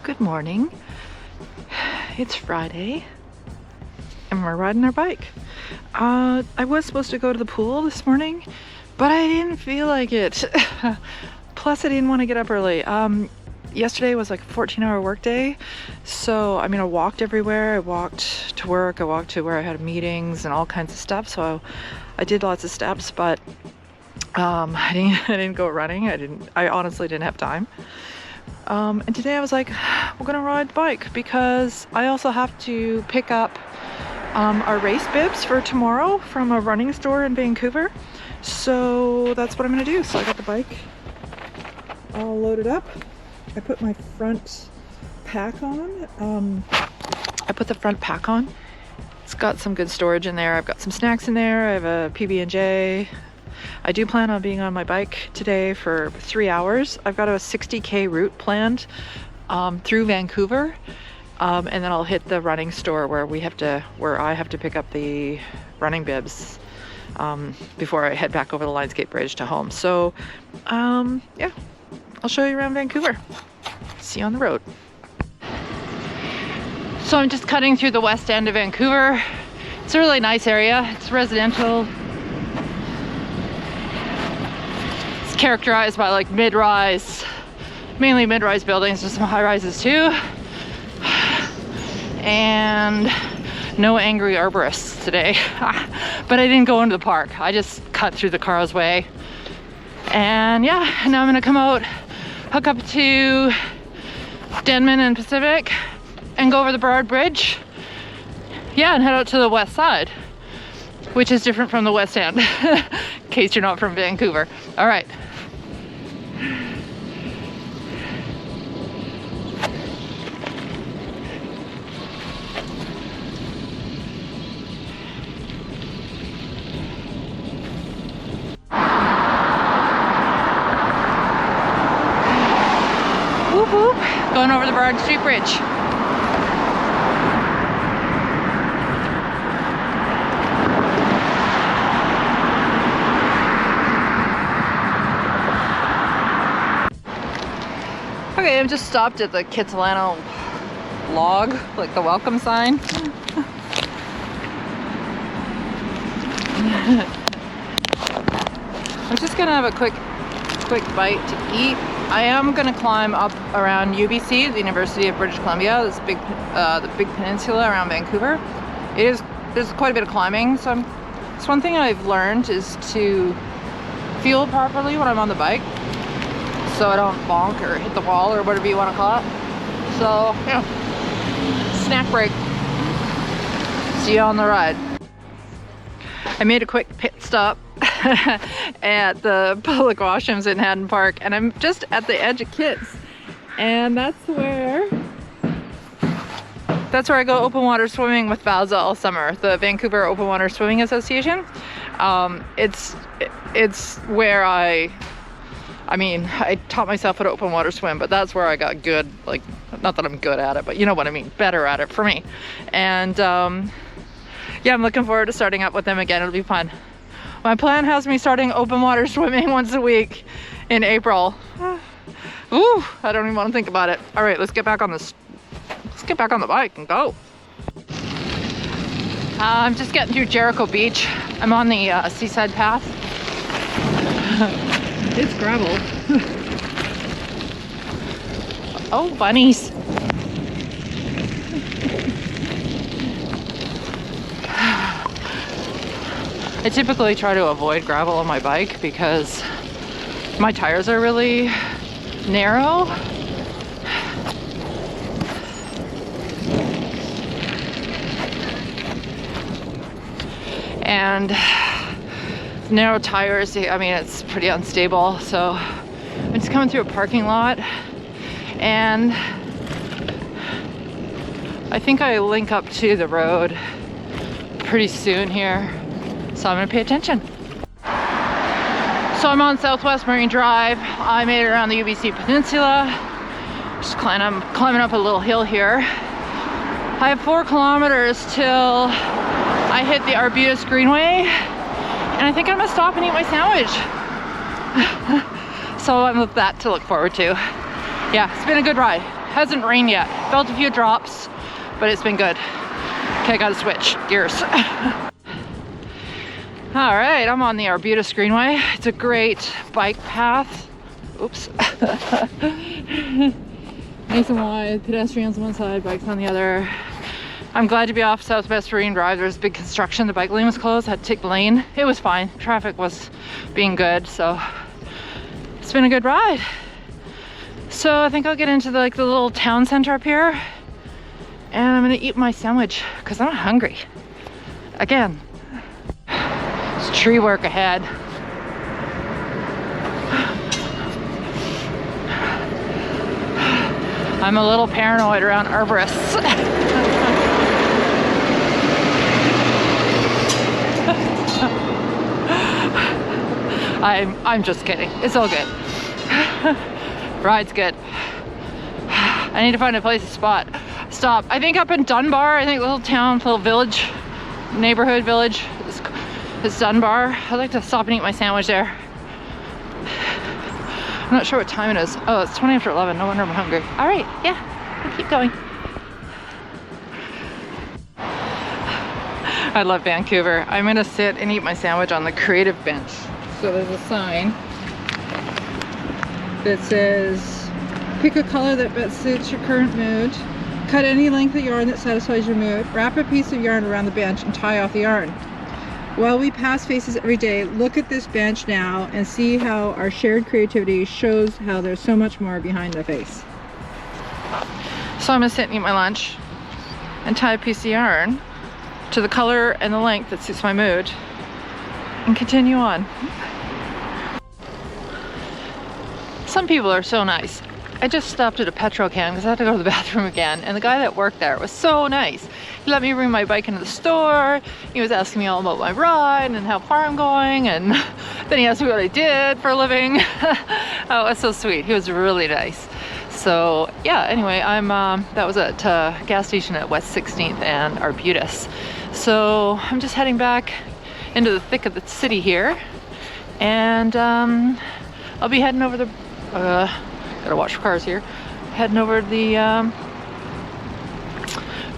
Good morning. It's Friday and we're riding our bike. I was supposed to go to the pool this morning, but I didn't feel like it. Plus I didn't want to get up early. Yesterday was like a 14-hour workday, so I walked everywhere. I walked to work, I walked to where I had meetings and all kinds of stuff, so I did lots of steps, but I didn't go running. I honestly didn't have time. And today I was like, we're gonna ride the bike because I also have to pick up our race bibs for tomorrow from a running store in Vancouver. So that's what I'm gonna do. So I got the bike all loaded up. I put my front pack on. I put the front pack on. It's got some good storage in there. I've got some snacks in there. I have a PB&J. I do plan on being on my bike today for 3 hours. I've got a 60K route planned through Vancouver, and then I'll hit the running store where I have to pick up the running bibs before I head back over the Lionsgate Bridge to home. So yeah, I'll show you around Vancouver. See you on the road. So I'm just cutting through the west end of Vancouver. It's a really nice area. It's residential. Characterized by like mid-rise, mainly mid-rise buildings. There's some high-rises too, and no angry arborists today. But I didn't go into the park. I just cut through the causeway, and yeah, now I'm gonna come out, hook up to Denman and Pacific, and go over the Burrard Bridge. Yeah, and head out to the west side, which is different from the west end, in case you're not from Vancouver. All right. Whoop whoop. Going over the Burrard Street Bridge. Okay, I've just stopped at the Kitsilano log, like the welcome sign. I'm just gonna have a quick bite to eat. I am gonna climb up around UBC, the University of British Columbia, this big, the big peninsula around Vancouver. There's quite a bit of climbing, so it's one thing I've learned is to fuel properly when I'm on the bike, so I don't bonk or hit the wall or whatever you want to call it. So yeah, snack break. See you on the ride. I made a quick pit stop at the public washrooms in Haddon Park, and I'm just at the edge of Kitts, and that's where I go open water swimming with Valza all summer, the Vancouver Open Water Swimming Association. It's where I taught myself how to open water swim, but that's where I got good, like, not that I'm good at it, but you know what I mean, better at it for me. And yeah, I'm looking forward to starting up with them again. It'll be fun. My plan has me starting open water swimming once a week in April. Ooh, I don't even want to think about it. All right, let's get back on the bike and go. I'm just getting through Jericho Beach. I'm on the seaside path. It's gravel. Oh, bunnies. I typically try to avoid gravel on my bike because my tires are really narrow. And narrow tires, it's pretty unstable. So I'm just coming through a parking lot, and I think I link up to the road pretty soon here. So I'm gonna pay attention. So I'm on Southwest Marine Drive. I made it around the UBC Peninsula. Just climbing up a little hill here. I have 4 kilometers till I hit the Arbutus Greenway, and I think I'm gonna stop and eat my sandwich. So I'm with that to look forward to. Yeah, it's been a good ride. Hasn't rained yet. Felt a few drops, but it's been good. Okay, gotta switch gears. All right, I'm on the Arbutus Greenway. It's a great bike path. Oops. Nice and wide, pedestrians on one side, bikes on the other. I'm glad to be off Southwest Marine Drive. There's big construction, the bike lane was closed, I had to take the lane. It was fine, traffic was being good, so it's been a good ride. So I think I'll get into the little town center up here, and I'm gonna eat my sandwich because I'm hungry. Again, it's tree work ahead. I'm a little paranoid around arborists. I'm just kidding. It's all good. Ride's good. I need to find a place to stop. I think up in Dunbar, I think little town, little village, neighborhood village is Dunbar. I'd like to stop and eat my sandwich there. I'm not sure what time it is. Oh, it's 20 after 11. No wonder I'm hungry. All right, yeah, we'll keep going. I love Vancouver. I'm gonna sit and eat my sandwich on the creative bench. So there's a sign that says, pick a color that best suits your current mood, cut any length of yarn that satisfies your mood, wrap a piece of yarn around the bench and tie off the yarn. While we pass faces every day, look at this bench now and see how our shared creativity shows how there's so much more behind the face. So I'm gonna sit and eat my lunch and tie a piece of yarn to the color and the length that suits my mood and continue on. Some people are so nice. I just stopped at a petrol can because I had to go to the bathroom again, and the guy that worked there was so nice. He let me bring my bike into the store. He was asking me all about my ride and how far I'm going, and then he asked me what I did for a living. Oh, it was so sweet. He was really nice. So yeah, anyway, that was at a gas station at West 16th and Arbutus. So I'm just heading back into the thick of the city here, and I'll be heading over the gotta watch for cars here, heading over the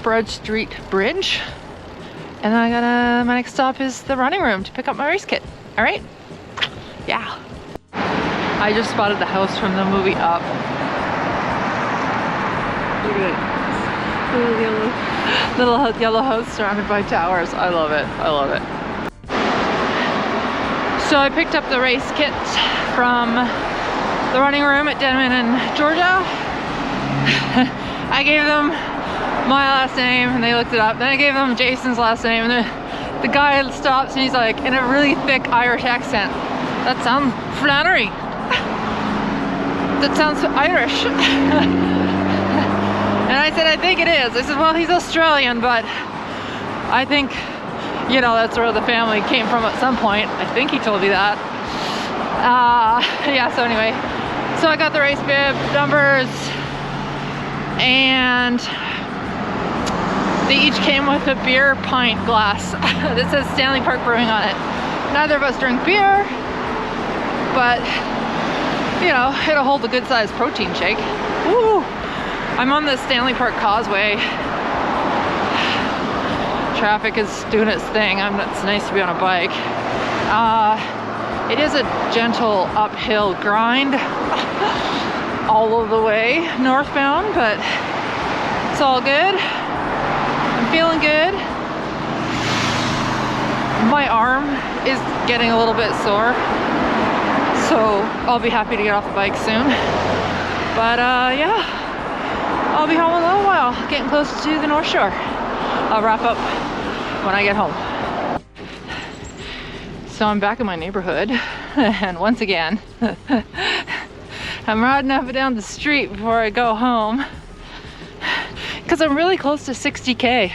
Broad Street Bridge, and then my next stop is the running room to pick up my race kit. All right, yeah. I just spotted the house from the movie Up. Look at it, little yellow house surrounded by towers. I love it. I love it. So I picked up the race kit from the running room at Denman in Georgia. I gave them my last name and they looked it up. Then I gave them Jason's last name, and the guy stops and he's like, in a really thick Irish accent, that sounds Flannery. That sounds Irish. And I said, I think it is. I said, well, he's Australian, but I think, you know, that's where the family came from at some point. I think he told me that. Yeah, so anyway, so I got the race bib numbers, and they each came with a beer pint glass that says Stanley Park Brewing on it. Neither of us drink beer, but you know, it'll hold a good sized protein shake. Woo! I'm on the Stanley Park Causeway. Traffic is doing its thing. It's nice to be on a bike. It is a gentle uphill grind all of the way northbound, but it's all good. I'm feeling good. My arm is getting a little bit sore, so I'll be happy to get off the bike soon. But yeah, I'll be home in a little while, getting close to the North Shore. I'll wrap up when I get home. So I'm back in my neighborhood, and once again, I'm riding up and down the street before I go home, because I'm really close to 60K,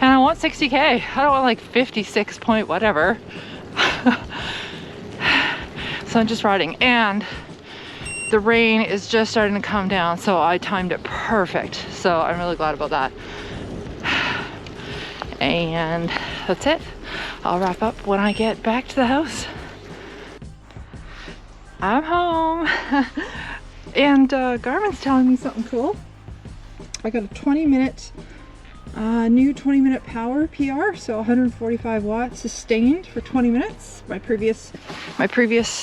and I want 60K. I don't want like 56 point whatever. So I'm just riding, and the rain is just starting to come down, so I timed it perfect. So I'm really glad about that. And that's it. I'll wrap up when I get back to the house. I'm home. And Garmin's telling me something cool. I got a 20-minute, new 20-minute power PR, so 145 watts sustained for 20 minutes. My previous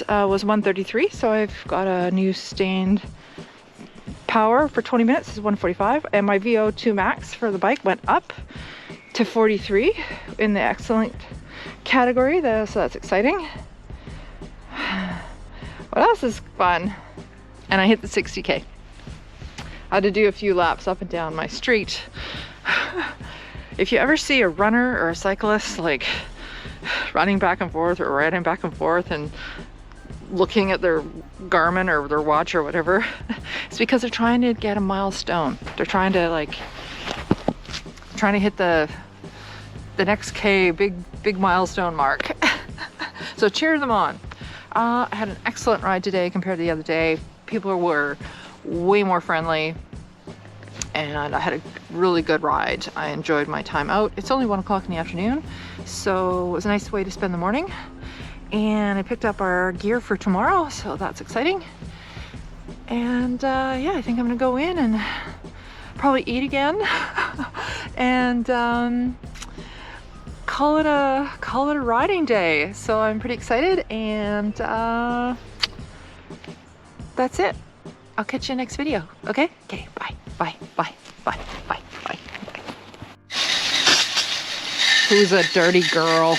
was 133, so I've got a new sustained power for 20 minutes is 145, and my VO2 max for the bike went up to 43 in the excellent category, so that's exciting. What else is fun? And I hit the 60K. I had to do a few laps up and down my street. If you ever see a runner or a cyclist like running back and forth or riding back and forth and looking at their Garmin or their watch or whatever, it's because they're trying to get a milestone. They're trying to hit the next big milestone mark. So cheer them on. I had an excellent ride today compared to the other day. People were way more friendly, and I had a really good ride. I enjoyed my time out. It's only 1 o'clock in the afternoon, so it was a nice way to spend the morning. And I picked up our gear for tomorrow, so that's exciting. And yeah, I think I'm gonna go in and probably eat again and call it a riding day. So I'm pretty excited, and that's it. I'll catch you next video. Okay, bye. Who's a dirty girl?